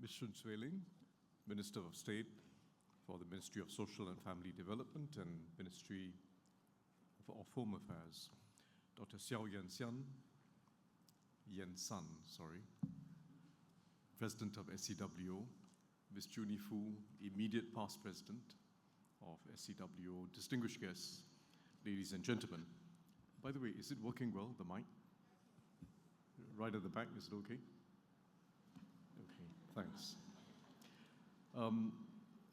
Ms. Sweling, Minister of State for the Ministry of Social and Family Development and Ministry of Home Affairs. Dr. Xiao Yan-san, President of SCWO, Ms. Junie Fu, immediate past President of SCWO, distinguished guests, ladies and gentlemen. By the way, is it working well, the mic? Right at the back, is it okay? Okay, thanks.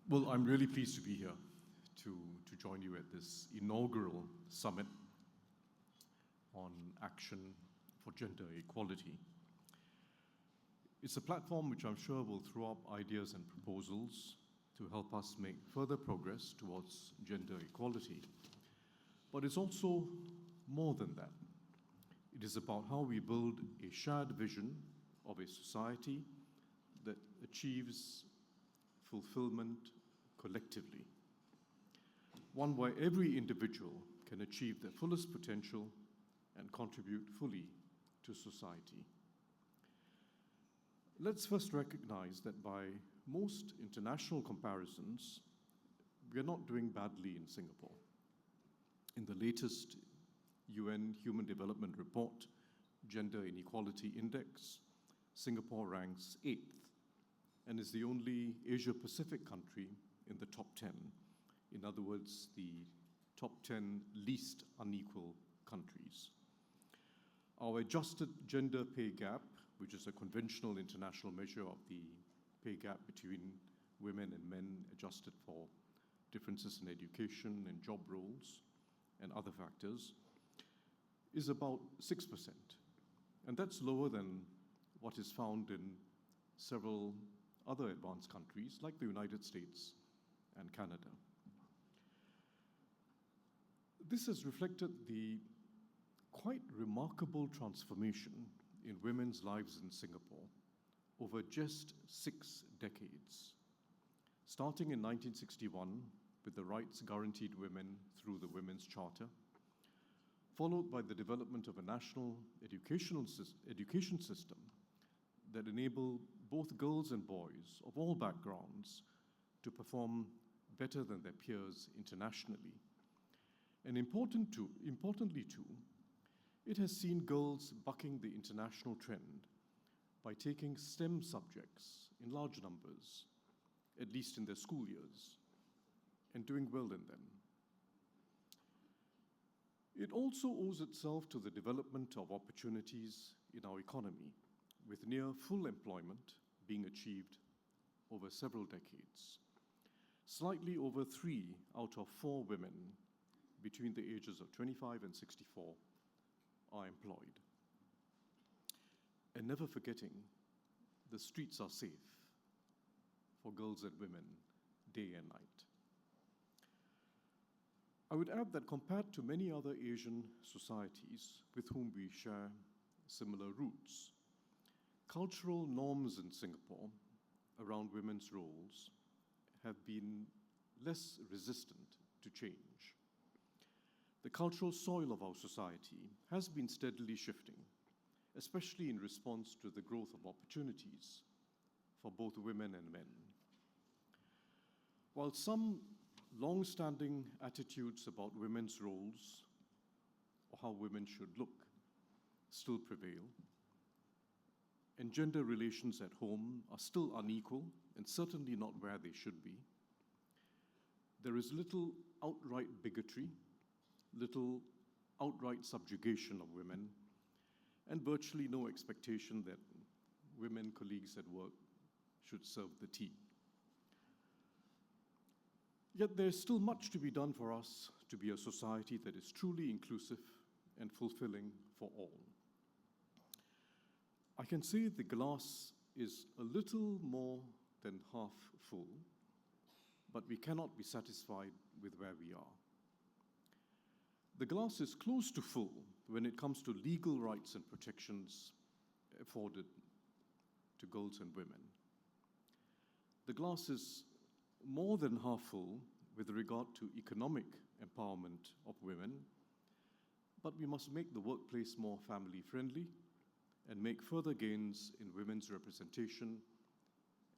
Well, I'm really pleased to be here to join you at this inaugural summit on action for gender equality. It's a platform which I'm sure will throw up ideas and proposals to help us make further progress towards gender equality. But it's also more than that. It is about how we build a shared vision of a society that achieves fulfillment collectively. One where every individual can achieve their fullest potential and contribute fully to society. Let's first recognize that by most international comparisons, we are not doing badly in Singapore. In the latest UN Human Development Report, Gender Inequality Index, Singapore ranks 8th and is the only Asia-Pacific country in the top 10. In other words, the top 10 least unequal countries. Our adjusted gender pay gap, which is a conventional international measure of the pay gap between women and men adjusted for differences in education and job roles and other factors, is about 6%. And that's lower than what is found in several other advanced countries like the United States and Canada. This has reflected the quite remarkable transformation in women's lives in Singapore over just 6 decades. Starting in 1961 with the rights guaranteed women through the Women's Charter, followed by the development of a national education system that enabled both girls and boys of all backgrounds to perform better than their peers internationally. And importantly too, it has seen girls bucking the international trend by taking STEM subjects in large numbers, at least in their school years, and doing well in them. It also owes itself to the development of opportunities in our economy, with near full employment being achieved over several decades. Slightly over 3 out of 4 women between the ages of 25 and 64 are employed. And never forgetting, the streets are safe for girls and women day and night. I would add that compared to many other Asian societies with whom we share similar roots, cultural norms in Singapore around women's roles have been less resistant to change. The cultural soil of our society has been steadily shifting, especially in response to the growth of opportunities for both women and men. While some long-standing attitudes about women's roles or how women should look still prevail, and gender relations at home are still unequal and certainly not where they should be, there is little outright bigotry, little outright subjugation of women, and virtually no expectation that women colleagues at work should serve the tea. Yet there's still much to be done for us to be a society that is truly inclusive and fulfilling for all. I can say the glass is a little more than half full, but we cannot be satisfied with where we are. The glass is close to full when it comes to legal rights and protections afforded to girls and women. The glass is more than half full with regard to economic empowerment of women, but we must make the workplace more family-friendly and make further gains in women's representation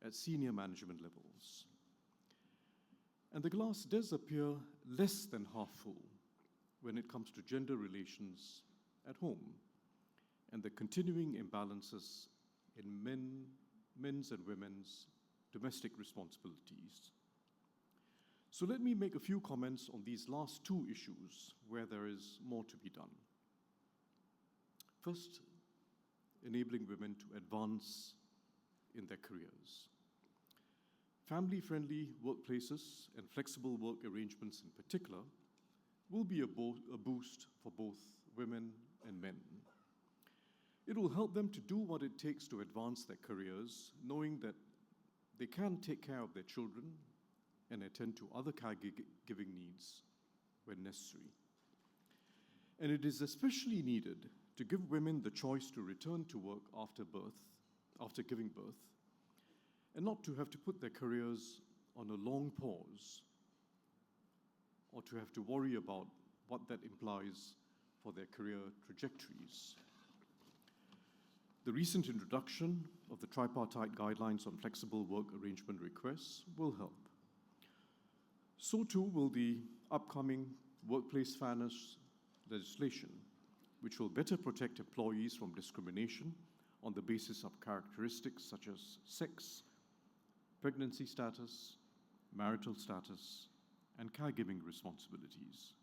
at senior management levels. And the glass does appear less than half full when it comes to gender relations at home and the continuing imbalances in men's and women's domestic responsibilities. So let me make a few comments on these last two issues where there is more to be done. First, enabling women to advance in their careers. Family-friendly workplaces and flexible work arrangements in particular will be a boost for both women and men. It will help them to do what it takes to advance their careers, knowing that they can take care of their children and attend to other caregiving needs when necessary. And it is especially needed to give women the choice to return to work after giving birth, and not to have to put their careers on a long pause or to have to worry about what that implies for their career trajectories. The recent introduction of the tripartite guidelines on flexible work arrangement requests will help. So too will the upcoming workplace fairness legislation, which will better protect employees from discrimination on the basis of characteristics such as sex, pregnancy status, marital status, and caregiving responsibilities.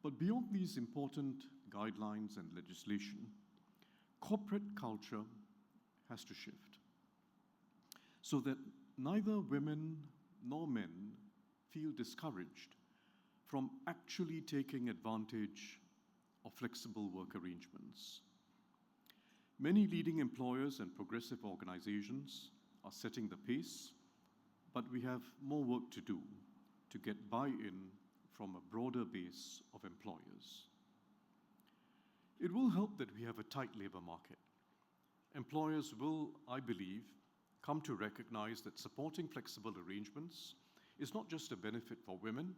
But beyond these important guidelines and legislation, corporate culture has to shift so that neither women nor men feel discouraged from actually taking advantage of flexible work arrangements. Many leading employers and progressive organizations are setting the pace, but we have more work to do to get buy-in from a broader base of employers. It will help that we have a tight labor market. Employers will, I believe, come to recognize that supporting flexible arrangements is not just a benefit for women,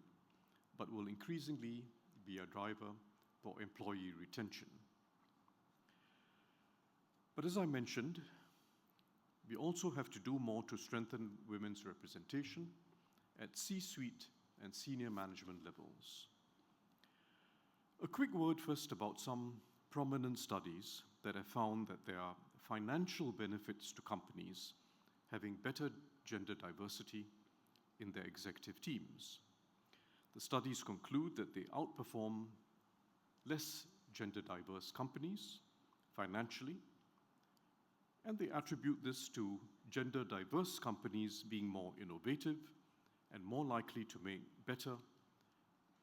but will increasingly be a driver for employee retention. But as I mentioned, we also have to do more to strengthen women's representation at C-suite and senior management levels. A quick word first about some prominent studies that have found that there are financial benefits to companies having better gender diversity in their executive teams. The studies conclude that they outperform less gender diverse companies financially, and they attribute this to gender diverse companies being more innovative and more likely to make better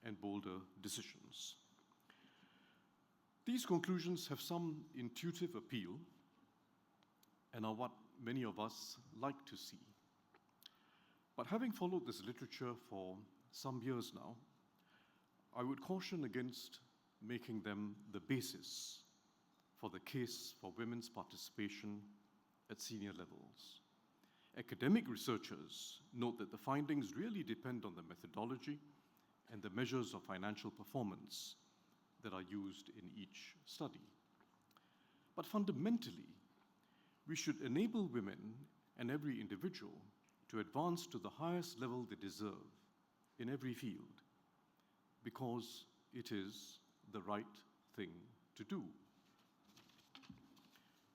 and bolder decisions. These conclusions have some intuitive appeal and are what many of us like to see. But having followed this literature for some years now, I would caution against making them the basis for the case for women's participation at senior levels. Academic researchers note that the findings really depend on the methodology and the measures of financial performance that are used in each study. But fundamentally, we should enable women and every individual to advance to the highest level they deserve in every field, because it is the right thing to do.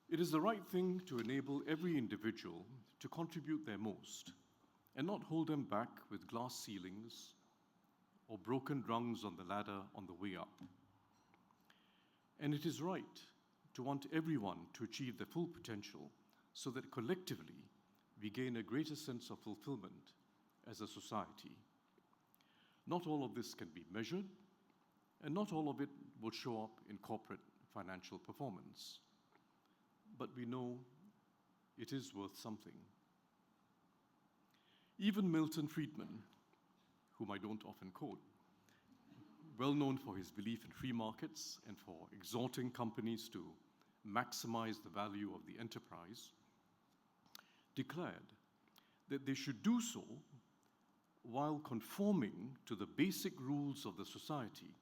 It is the right thing to enable every individual to contribute their most and not hold them back with glass ceilings or broken rungs on the ladder on the way up. And it is right to want everyone to achieve their full potential so that collectively we gain a greater sense of fulfillment as a society. Not all of this can be measured, and not all of it will show up in corporate financial performance. But we know it is worth something. Even Milton Friedman, whom I don't often quote, well known for his belief in free markets and for exhorting companies to maximize the value of the enterprise, declared that they should do so while conforming to the basic rules of the society,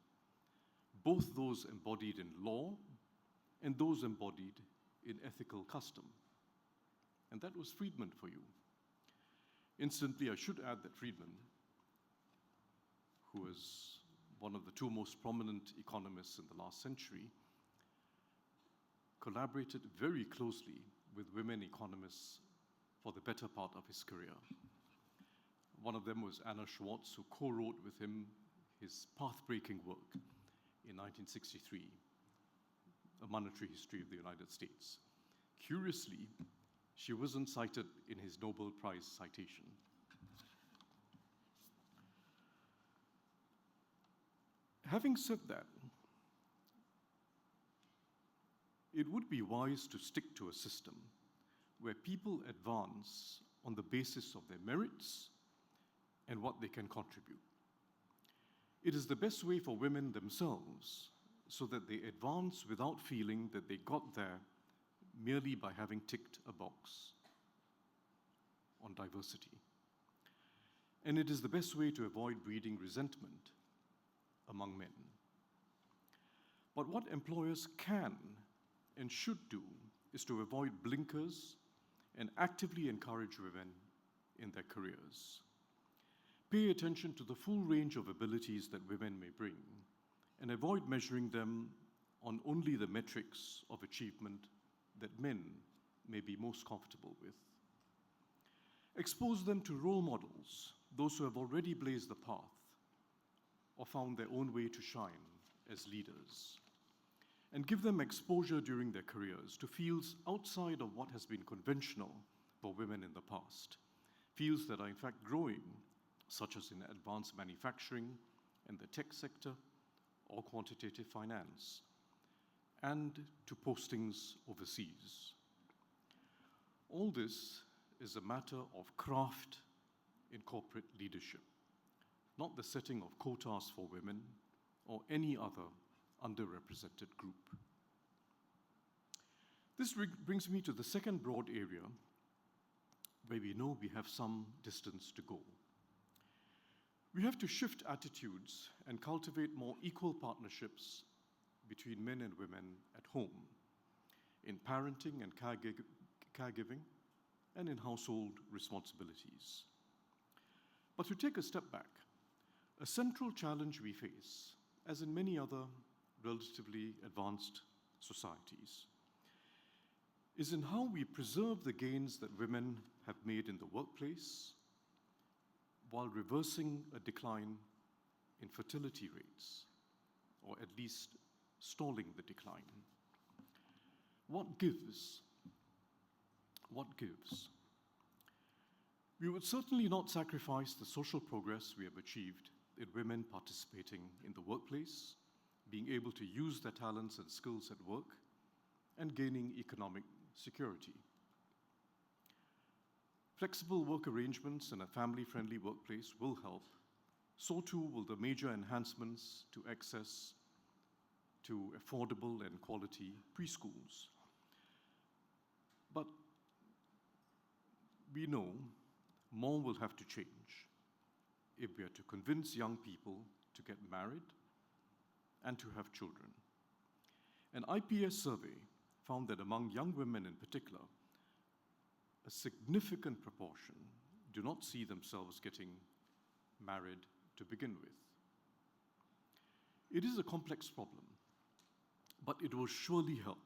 both those embodied in law and those embodied in ethical custom. And And that was Friedman for you. Incidentally, I should add that Friedman, who was one of the two most prominent economists in the last century, collaborated very closely with women economists for the better part of his career. One of them was Anna Schwartz, who co-wrote with him his path-breaking work in 1963, A Monetary History of the United States. Curiously, she wasn't cited in his Nobel Prize citation. Having said that, it would be wise to stick to a system where people advance on the basis of their merits and what they can contribute. It is the best way for women themselves so that they advance without feeling that they got there merely by having ticked a box on diversity. And it is the best way to avoid breeding resentment among men. But what employers can and should do is to avoid blinkers and actively encourage women in their careers. Pay attention to the full range of abilities that women may bring and avoid measuring them on only the metrics of achievement that men may be most comfortable with. Expose them to role models, those who have already blazed the path or found their own way to shine as leaders. And give them exposure during their careers to fields outside of what has been conventional for women in the past, fields that are in fact growing, such as in advanced manufacturing and the tech sector or quantitative finance, and to postings overseas. All this is a matter of craft in corporate leadership, not the setting of quotas for women or any other underrepresented group. This brings me to the second broad area where we know we have some distance to go. We have to shift attitudes and cultivate more equal partnerships between men and women at home, in parenting and caregiving, and in household responsibilities. But to take a step back, a central challenge we face, as in many other relatively advanced societies, is in how we preserve the gains that women have made in the workplace while reversing a decline in fertility rates, or at least stalling the decline. What gives? What gives? We would certainly not sacrifice the social progress we have achieved in women participating in the workplace, being able to use their talents and skills at work, and gaining economic security. Flexible work arrangements and a family-friendly workplace will help. So too will the major enhancements to access to affordable and quality preschools. But we know more will have to change if we are to convince young people to get married and to have children. An IPS survey found that among young women in particular, a significant proportion do not see themselves getting married to begin with. It is a complex problem, but it will surely help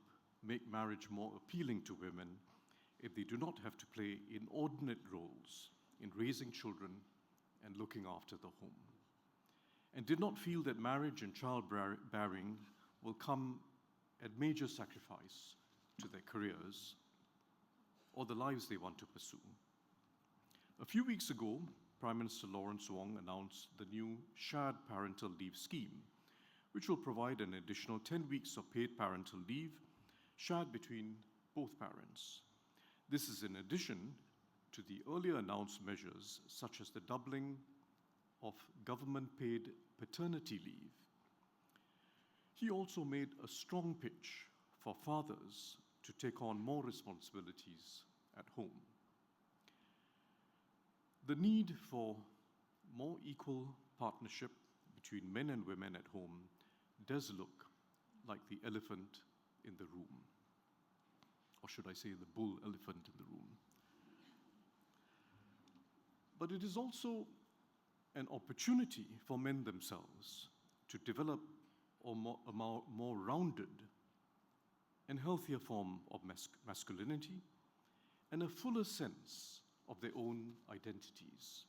make marriage more appealing to women if they do not have to play inordinate roles in raising children and looking after the home, and did not feel that marriage and childbearing will come at major sacrifice to their careers or the lives they want to pursue. A few weeks ago, Prime Minister Lawrence Wong announced the new shared parental leave scheme, which will provide an additional 10 weeks of paid parental leave shared between both parents. This is in addition to the earlier announced measures, such as the doubling of government-paid paternity leave. He also made a strong pitch for fathers to take on more responsibilities at home. The need for more equal partnership between men and women at home does look like the elephant in the room, or should I say the bull elephant in the room. But it is also an opportunity for men themselves to develop a more rounded and healthier form of masculinity and a fuller sense of their own identities.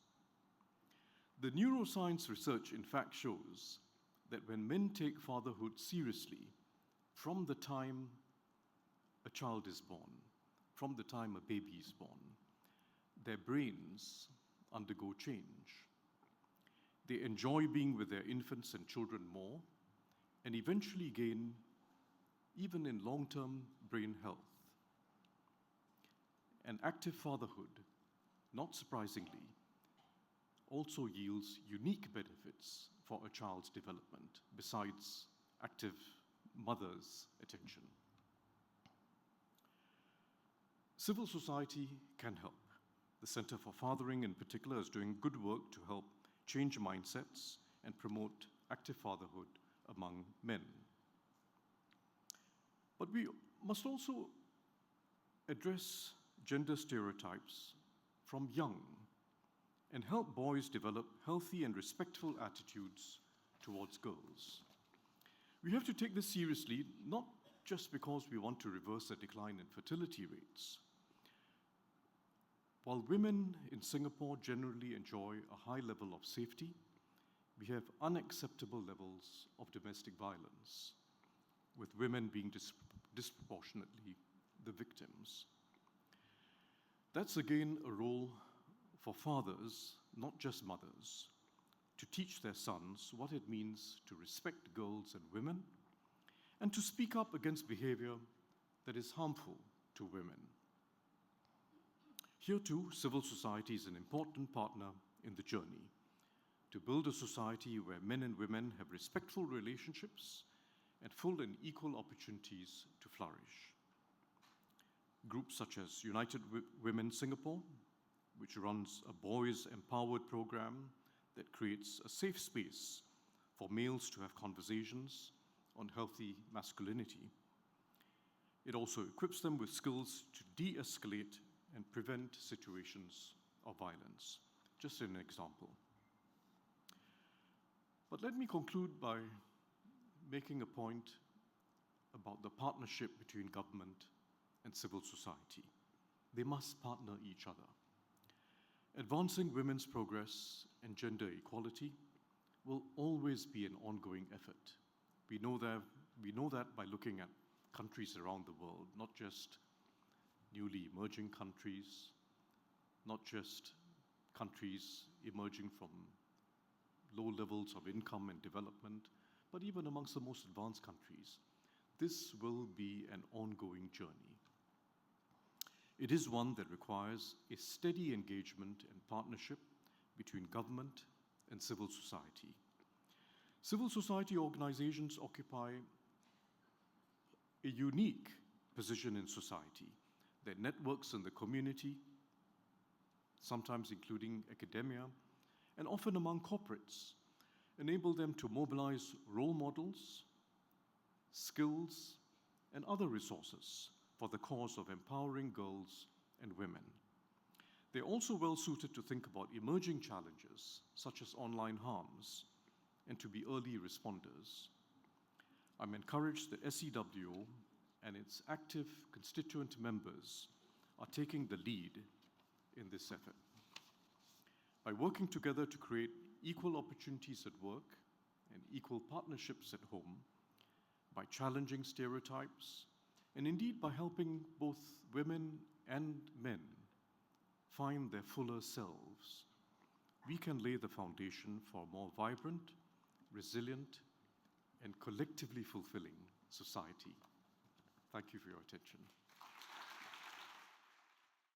The neuroscience research, in fact, shows that when men take fatherhood seriously from the time a child is born, from the time a baby is born, their brains undergo change. They enjoy being with their infants and children more, and eventually gain even in long-term brain health. And active fatherhood, not surprisingly, also yields unique benefits for a child's development, besides active mother's attention. Civil society can help. The Center for Fathering, in particular, is doing good work to help change mindsets and promote active fatherhood among men. But we must also address gender stereotypes from young and help boys develop healthy and respectful attitudes towards girls. We have to take this seriously, not just because we want to reverse the decline in fertility rates. While women in Singapore generally enjoy a high level of safety, we have unacceptable levels of domestic violence, with women being disproportionately the victims. That's again a role for fathers, not just mothers, to teach their sons what it means to respect girls and women and to speak up against behavior that is harmful to women. Here too, civil society is an important partner in the journey to build a society where men and women have respectful relationships and full and equal opportunities to flourish. Groups such as United Women Singapore, which runs a boys empowered program that creates a safe space for males to have conversations on healthy masculinity. It also equips them with skills to de-escalate and prevent situations of violence. Just an example. But let me conclude by making a point about the partnership between government and civil society. They must partner each other. Advancing women's progress and gender equality will always be an ongoing effort. We know that by looking at countries around the world, not just newly emerging countries, not just countries emerging from low levels of income and development, but even amongst the most advanced countries. This will be an ongoing journey. It is one that requires a steady engagement and partnership between government and civil society. Civil society organizations occupy a unique position in society. Their networks in the community, sometimes including academia, and often among corporates, enable them to mobilize role models, skills, and other resources for the cause of empowering girls and women. They're also well suited to think about emerging challenges, such as online harms, and to be early responders. I'm encouraged that SCWO and its active constituent members are taking the lead in this effort. By working together to create equal opportunities at work and equal partnerships at home, by challenging stereotypes, and indeed by helping both women and men find their fuller selves, we can lay the foundation for a more vibrant, resilient, and collectively fulfilling society. Thank you for your attention.